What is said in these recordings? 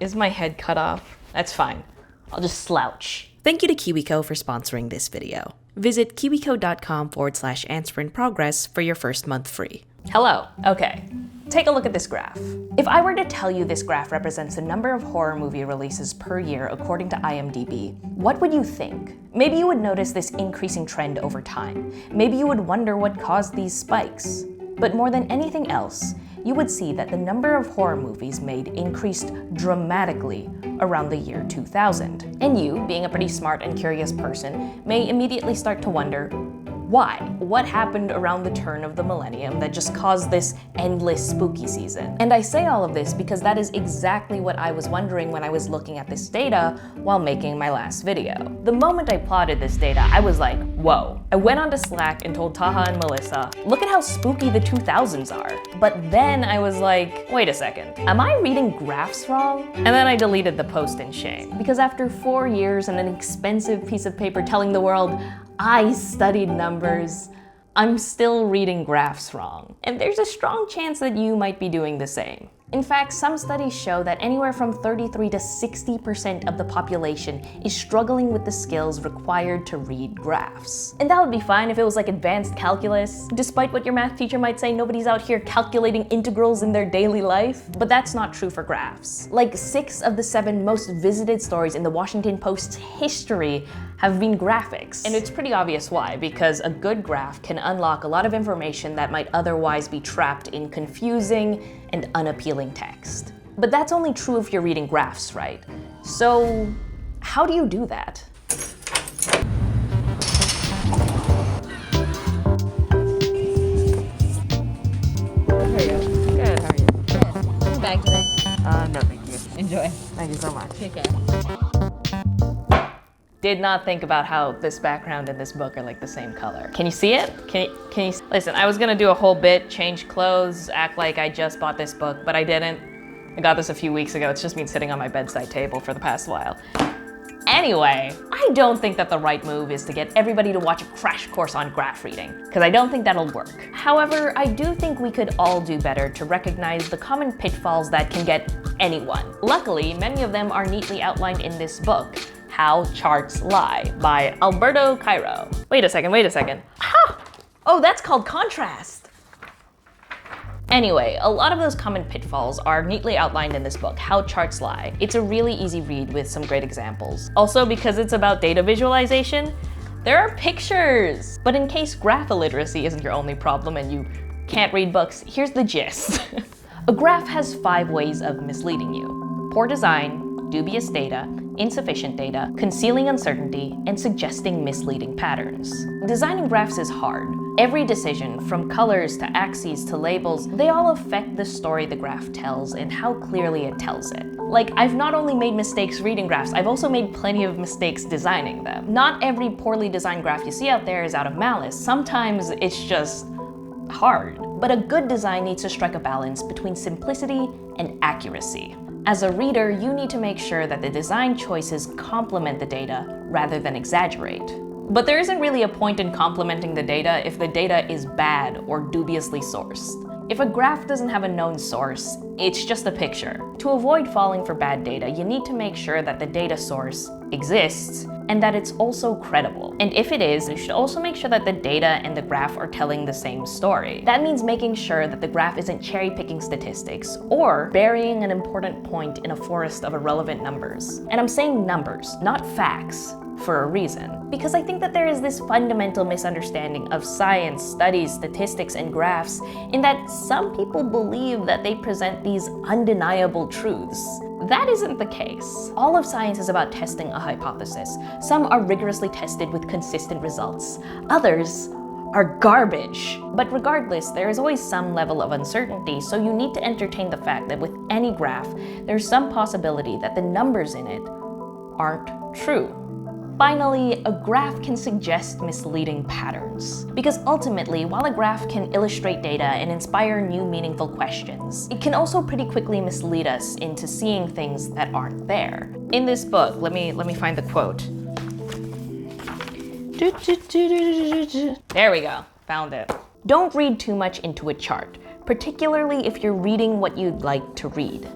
Is my head cut off? That's fine. I'll just slouch. Thank you to KiwiCo for sponsoring this video. Visit kiwico.com/answerinprogress for your first month free. Hello. Okay. Take a look at this graph. If I were to tell you this graph represents the number of horror movie releases per year according to IMDb, what would you think? Maybe you would notice this increasing trend over time. Maybe you would wonder what caused these spikes. But more than anything else, you would see that the number of horror movies made increased dramatically around the year 2000. And you, being a pretty smart and curious person, may immediately start to wonder, why? What happened around the turn of the millennium that just caused this endless spooky season? And I say all of this because that is exactly what I was wondering when I was looking at this data while making my last video. The moment I plotted this data, I was like, whoa. I went onto Slack and told Taha and Melissa, look at how spooky the 2000s are. But then I was like, wait a second, am I reading graphs wrong? And then I deleted the post in shame. Because after 4 years and an expensive piece of paper telling the world, I studied numbers, I'm still reading graphs wrong. And there's a strong chance that you might be doing the same. In fact, some studies show that anywhere from 33 to 60% of the population is struggling with the skills required to read graphs. And that would be fine if it was like advanced calculus. Despite what your math teacher might say, nobody's out here calculating integrals in their daily life. But that's not true for graphs. Like 6 of the 7 most visited stories in the Washington Post's history have been graphics. And it's pretty obvious why, because a good graph can unlock a lot of information that might otherwise be trapped in confusing and unappealing text. But that's only true if you're reading graphs, right? So how do you do that? How are you? Good, how are you? Good. What's bag today? No, thank you. Enjoy. Thank you so much. Take care. Did not think about how this background and this book are like the same color. Can you see it? Can you listen, I was gonna do a whole bit, change clothes, act like I just bought this book, but I didn't. I got this a few weeks ago. It's just been sitting on my bedside table for the past while. Anyway, I don't think that the right move is to get everybody to watch a crash course on graph reading, because I don't think that'll work. However, I do think we could all do better to recognize the common pitfalls that can get anyone. Luckily, many of them are neatly outlined in this book, How Charts Lie, by Alberto Cairo. Wait a second. Ha! Oh, that's called contrast. Anyway, a lot of those common pitfalls are neatly outlined in this book, How Charts Lie. It's a really easy read with some great examples. Also, because it's about data visualization, there are pictures. But in case graph illiteracy isn't your only problem and you can't read books, here's the gist. A graph has 5 ways of misleading you: poor design, dubious data, insufficient data, concealing uncertainty, and suggesting misleading patterns. Designing graphs is hard. Every decision, from colors to axes to labels, they all affect the story the graph tells and how clearly it tells it. Like, I've not only made mistakes reading graphs, I've also made plenty of mistakes designing them. Not every poorly designed graph you see out there is out of malice. Sometimes it's just hard. But a good design needs to strike a balance between simplicity and accuracy. As a reader, you need to make sure that the design choices complement the data rather than exaggerate. But there isn't really a point in complementing the data if the data is bad or dubiously sourced. If a graph doesn't have a known source, it's just a picture. To avoid falling for bad data, you need to make sure that the data source exists and that it's also credible. And if it is, you should also make sure that the data and the graph are telling the same story. That means making sure that the graph isn't cherry-picking statistics or burying an important point in a forest of irrelevant numbers. And I'm saying numbers, not facts, for a reason. Because I think that there is this fundamental misunderstanding of science, studies, statistics, and graphs in that some people believe that they present these undeniable truths. That isn't the case. All of science is about testing a hypothesis. Some are rigorously tested with consistent results. Others are garbage. But regardless, there is always some level of uncertainty, so you need to entertain the fact that with any graph, there's some possibility that the numbers in it aren't true. Finally, a graph can suggest misleading patterns. Because ultimately, while a graph can illustrate data and inspire new meaningful questions, it can also pretty quickly mislead us into seeing things that aren't there. In this book, let me find the quote. There we go, found it. Don't read too much into a chart, particularly if you're reading what you'd like to read.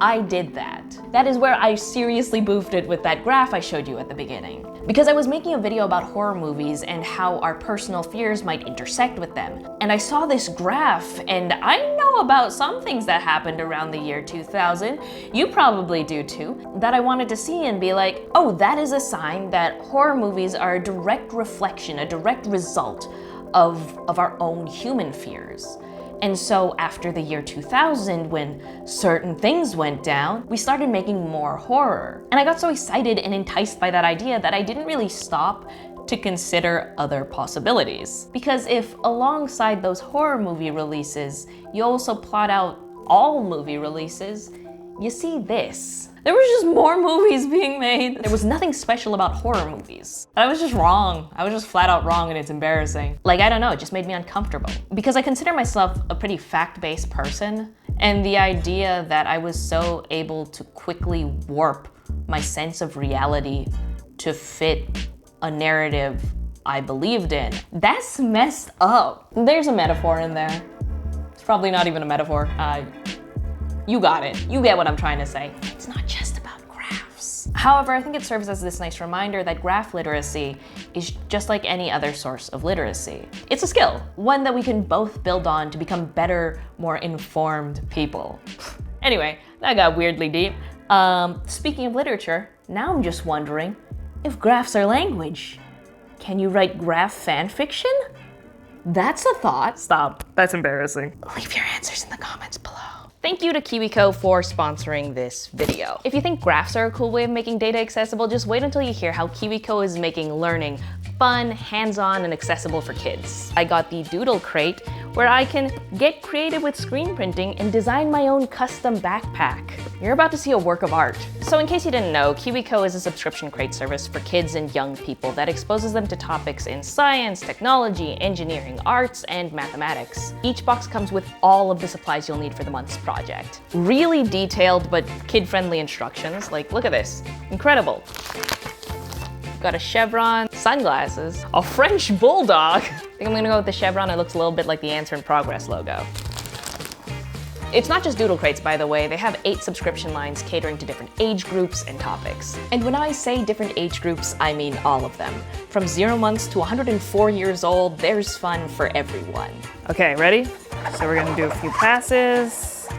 I did that. That is where I seriously boofed it with that graph I showed you at the beginning. Because I was making a video about horror movies and how our personal fears might intersect with them. And I saw this graph, and I know about some things that happened around the year 2000, you probably do too, that I wanted to see and be like, oh, that is a sign that horror movies are a direct reflection, a direct result of our own human fears. And so after the year 2000, when certain things went down, we started making more horror. And I got so excited and enticed by that idea that I didn't really stop to consider other possibilities. Because if alongside those horror movie releases, you also plot out all movie releases, you see this. There was just more movies being made. There was nothing special about horror movies. I was just wrong. I was just flat out wrong, and it's embarrassing. Like, I don't know, it just made me uncomfortable. Because I consider myself a pretty fact-based person, and the idea that I was so able to quickly warp my sense of reality to fit a narrative I believed in, that's messed up. There's a metaphor in there. It's probably not even a metaphor. You got it. You get what I'm trying to say. It's not just about graphs. However, I think it serves as this nice reminder that graph literacy is just like any other source of literacy. It's a skill, one that we can both build on to become better, more informed people. Anyway, that got weirdly deep. Speaking of literature, now I'm just wondering if graphs are language. Can you write graph fan fiction? That's a thought. Stop. That's embarrassing. Leave your answers in the comments below. Thank you to KiwiCo for sponsoring this video. If you think graphs are a cool way of making data accessible, just wait until you hear how KiwiCo is making learning fun, hands-on, and accessible for kids. I got the Doodle Crate, where I can get creative with screen printing and design my own custom backpack. You're about to see a work of art. So in case you didn't know, KiwiCo is a subscription crate service for kids and young people that exposes them to topics in science, technology, engineering, arts, and mathematics. Each box comes with all of the supplies you'll need for the month's project. Really detailed but kid-friendly instructions. Like, look at this. Incredible. Got a chevron, sunglasses, a French bulldog. I think I'm gonna go with the chevron. It looks a little bit like the Answer in Progress logo. It's not just Doodle Crates, by the way. They have 8 subscription lines catering to different age groups and topics. And when I say different age groups, I mean all of them. From 0 months to 104 years old, there's fun for everyone. Okay, ready? So we're gonna do a few passes.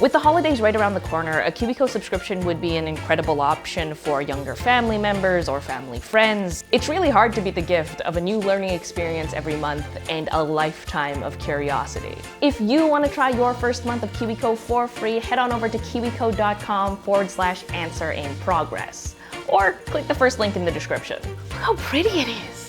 With the holidays right around the corner, a KiwiCo subscription would be an incredible option for younger family members or family friends. It's really hard to beat the gift of a new learning experience every month and a lifetime of curiosity. If you want to try your first month of KiwiCo for free, head on over to kiwico.com/answer in progress. Or click the first link in the description. Look how pretty it is.